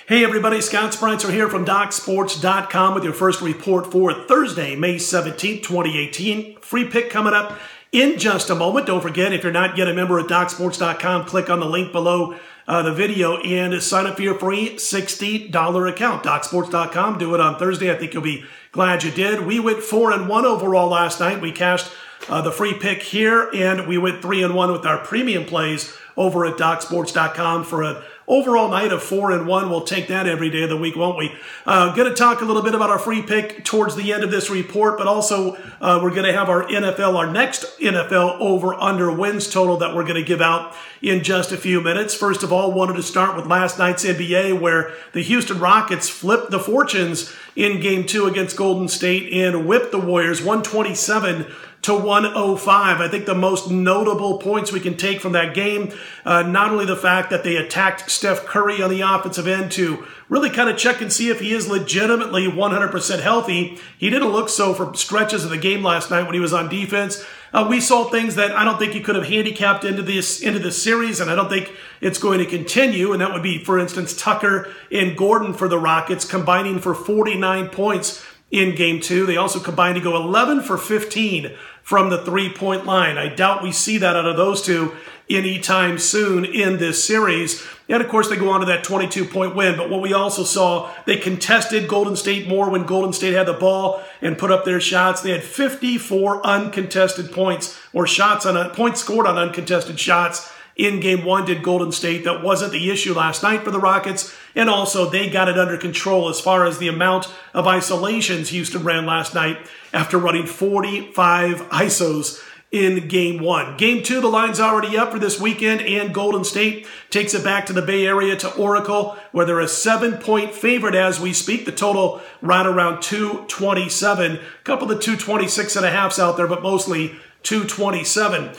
Hey everybody, Scott Spreitzer here from DocSports.com with your first report for Thursday, May 17th, 2018. Free pick coming up in just a moment. Don't forget, if you're not yet a member at DocSports.com, click on the link below the video and sign up for your free $60 account. DocSports.com, do it on Thursday. I think you'll be glad you did. We went 4-1 overall last night. We cashed the free pick here, and we went 3-1 with our premium plays over at DocSports.com for an overall night of 4-1. We'll take that every day of the week, won't we? Going to talk a little bit about our free pick towards the end of this report, but also we're going to have our next NFL over-under wins total that we're going to give out in just a few minutes. First of all, wanted to start with last night's NBA, where the Houston Rockets flipped the fortunes in Game 2 against Golden State and whipped the Warriors 127-105. I think the most notable points we can take from that game, not only the fact that they attacked Steph Curry on the offensive end to really kind of check and see if he is legitimately 100% healthy. He didn't look so for stretches of the game last night when he was on defense. We saw things that I don't think you could have handicapped into this series, and I don't think it's going to continue. And that would be, for instance, Tucker and Gordon for the Rockets combining for 49 points in Game 2. They also combined to go 11 for 15 from the three-point line. I doubt we see that out of those two anytime soon in this series. And, of course, they go on to that 22-point win. But what we also saw, they contested Golden State more when Golden State had the ball and put up their shots. They had 54 uncontested points, or points scored on uncontested shots. In Game 1 did Golden State. That wasn't the issue last night for the Rockets. And also, they got it under control as far as the amount of isolations Houston ran last night after running 45 ISOs in Game 1. Game 2, the line's already up for this weekend, and Golden State takes it back to the Bay Area to Oracle, where they're a 7-point favorite as we speak. The total right around 227. A couple of 226.5s out there, but mostly 227.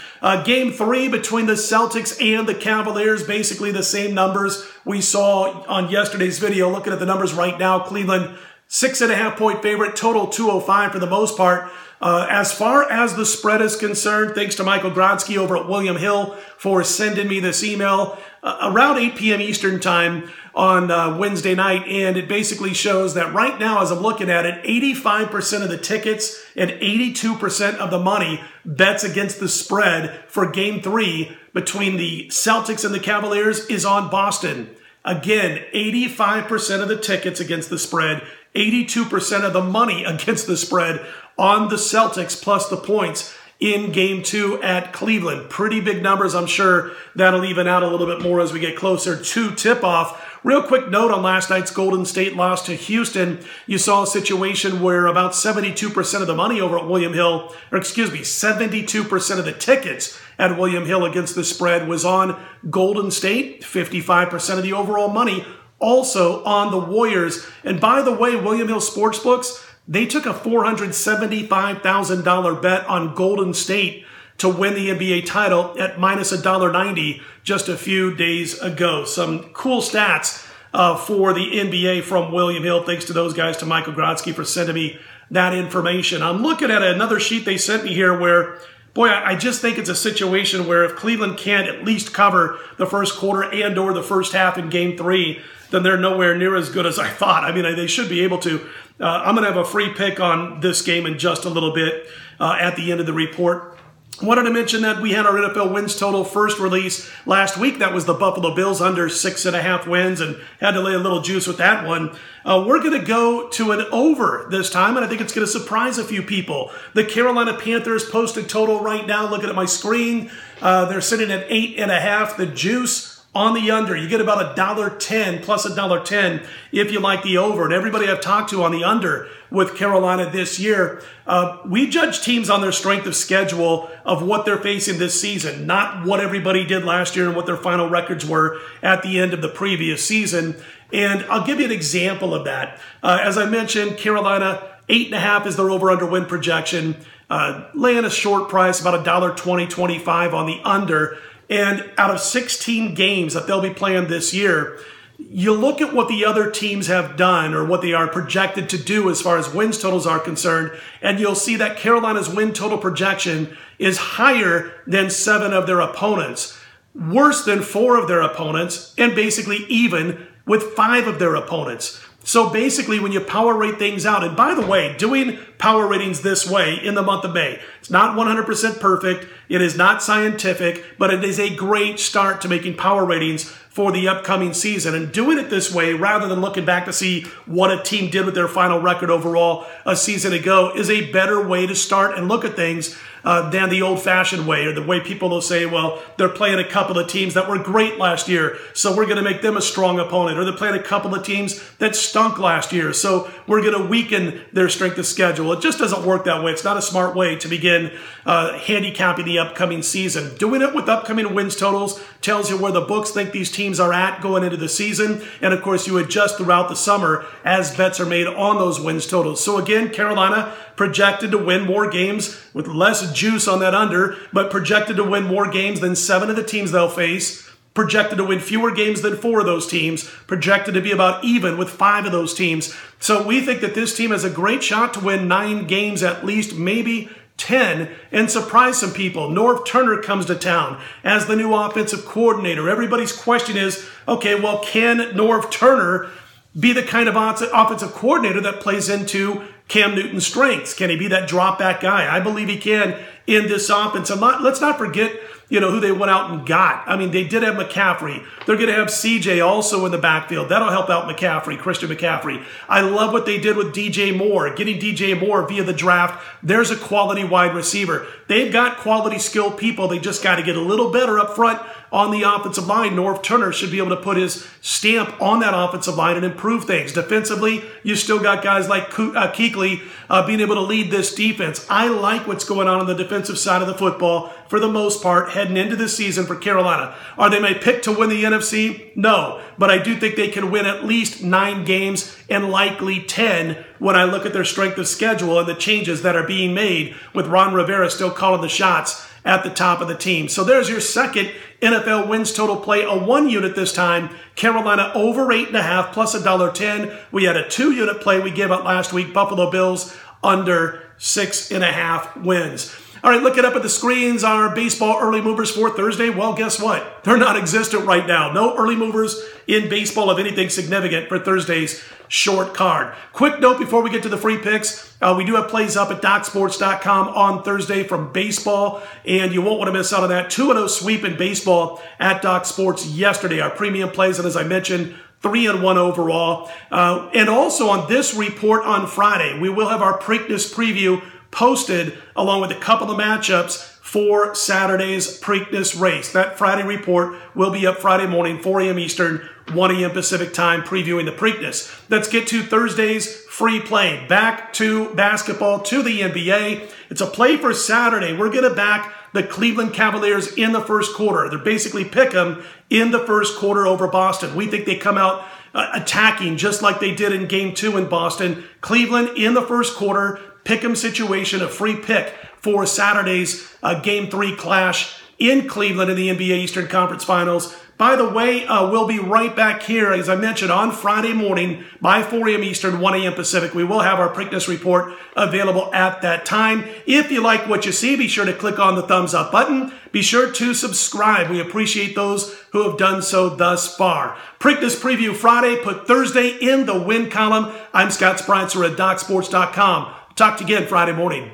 Game 3 between the Celtics and the Cavaliers, basically the same numbers we saw on yesterday's video. Looking at the numbers right now, Cleveland 6.5-point favorite, total 205 for the most part. As far as the spread is concerned, thanks to Michael Grodsky over at William Hill for sending me this email around 8 p.m. Eastern time on Wednesday night, and it basically shows that right now, as I'm looking at it, 85% of the tickets and 82% of the money bets against the spread for Game 3 between the Celtics and the Cavaliers is on Boston. Again, 85% of the tickets against the spread, 82% of the money against the spread on the Celtics plus the points in Game 2 at Cleveland. Pretty big numbers. I'm sure that'll even out a little bit more as we get closer to tip-off. Real quick note on last night's Golden State loss to Houston. You saw a situation where about 72% of the money over at William Hill, 72% of the tickets at William Hill against the spread was on Golden State. 55% of the overall money also on the Warriors. And by the way, William Hill Sportsbooks, they took a $475,000 bet on Golden State to win the NBA title at minus $1.90 just a few days ago. Some cool stats for the NBA from William Hill. Thanks to those guys, to Michael Grodsky for sending me that information. I'm looking at another sheet they sent me here where, boy, I just think it's a situation where if Cleveland can't at least cover the first quarter and or the first half in Game 3, then they're nowhere near as good as I thought. I mean, they should be able to. I'm going to have a free pick on this game in just a little bit at the end of the report. Wanted to mention that we had our NFL wins total first release last week. That was the Buffalo Bills under 6.5 wins, and had to lay a little juice with that one. We're going to go to an over this time, and I think it's going to surprise a few people. The Carolina Panthers posted total right now. Looking at my screen, they're sitting at 8.5. The juice on the under, you get about $1.10 plus $1.10 if you like the over. And everybody I've talked to on the under with Carolina this year, we judge teams on their strength of schedule of what they're facing this season, not what everybody did last year and what their final records were at the end of the previous season. And I'll give you an example of that. As I mentioned, Carolina, 8.5 is their over-under win projection, laying a short price, about $1.20-$1.25 on the under. And out of 16 games that they'll be playing this year, you look at what the other teams have done or what they are projected to do as far as wins totals are concerned, and you'll see that Carolina's win total projection is higher than 7 of their opponents, worse than 4 of their opponents, and basically even with 5 of their opponents. So basically, when you power rate things out, and by the way, doing power ratings this way in the month of May, it's not 100% perfect, it is not scientific, but it is a great start to making power ratings for the upcoming season. And doing it this way, rather than looking back to see what a team did with their final record overall a season ago, is a better way to start and look at things than the old-fashioned way, or the way people will say, well, they're playing a couple of teams that were great last year, so we're going to make them a strong opponent, or they're playing a couple of teams that stunk last year, so we're going to weaken their strength of schedule. It just doesn't work that way. It's not a smart way to begin handicapping the upcoming season. Doing it with upcoming wins totals tells you where the books think these teams are at going into the season, and of course you adjust throughout the summer as bets are made on those wins totals. So again, Carolina projected to win more games with less juice on that under, but projected to win more games than 7 of the teams they'll face, projected to win fewer games than 4 of those teams, projected to be about even with 5 of those teams. So we think that this team has a great shot to win 9 games at least, maybe 10, and surprise some people. Norv Turner comes to town as the new offensive coordinator. Everybody's question is, okay, well, can Norv Turner be the kind of offensive coordinator that plays into Cam Newton's strengths? Can he be that drop back guy? I believe he can in this offense. And let's not forget, who they went out and got. I mean, they did have McCaffrey. They're going to have CJ also in the backfield. That'll help out Christian McCaffrey. I love what they did with DJ Moore, getting DJ Moore via the draft. There's a quality wide receiver. They've got quality skilled people. They just got to get a little better up front on the offensive line. Norv Turner should be able to put his stamp on that offensive line and improve things. Defensively, you still got guys like Kuechly being able to lead this defense. I like what's going on the defensive side of the football for the most part heading into this season for Carolina. Are they my pick to win the NFC? No, but I do think they can win at least 9 games and likely 10 when I look at their strength of schedule and the changes that are being made with Ron Rivera still calling the shots at the top of the team. So there's your second NFL wins total play, a 1 unit this time. Carolina over 8.5 plus $1.10. We had a 2 unit play we gave out last week. Buffalo Bills under 6.5 wins. All right, looking up at the screens, our baseball early movers for Thursday. Well, guess what? They're not existent right now. No early movers in baseball of anything significant for Thursday's short card. Quick note before we get to the free picks. We do have plays up at DocSports.com on Thursday from baseball, and you won't want to miss out on that 2-0 sweep in baseball at Doc Sports yesterday. Our premium plays, and as I mentioned, 3-1 overall. And also on this report on Friday, we will have our Preakness preview posted along with a couple of matchups for Saturday's Preakness race. That Friday report will be up Friday morning, 4 a.m. Eastern, 1 a.m. Pacific time, previewing the Preakness. Let's get to Thursday's free play. Back to basketball, to the NBA. It's a play for Saturday. We're going to back the Cleveland Cavaliers in the first quarter. They're basically pick them in the first quarter over Boston. We think they come out attacking just like they did in Game 2 in Boston. Cleveland in the first quarter, pick'em situation, a free pick for Saturday's Game 3 clash in Cleveland in the NBA Eastern Conference Finals. By the way, we'll be right back here, as I mentioned, on Friday morning by 4 a.m. Eastern, 1 a.m. Pacific. We will have our Preakness report available at that time. If you like what you see, be sure to click on the thumbs up button. Be sure to subscribe. We appreciate those who have done so thus far. Preakness preview Friday. Put Thursday in the win column. I'm Scott Spreitzer at DocSports.com. Talk to you again Friday morning.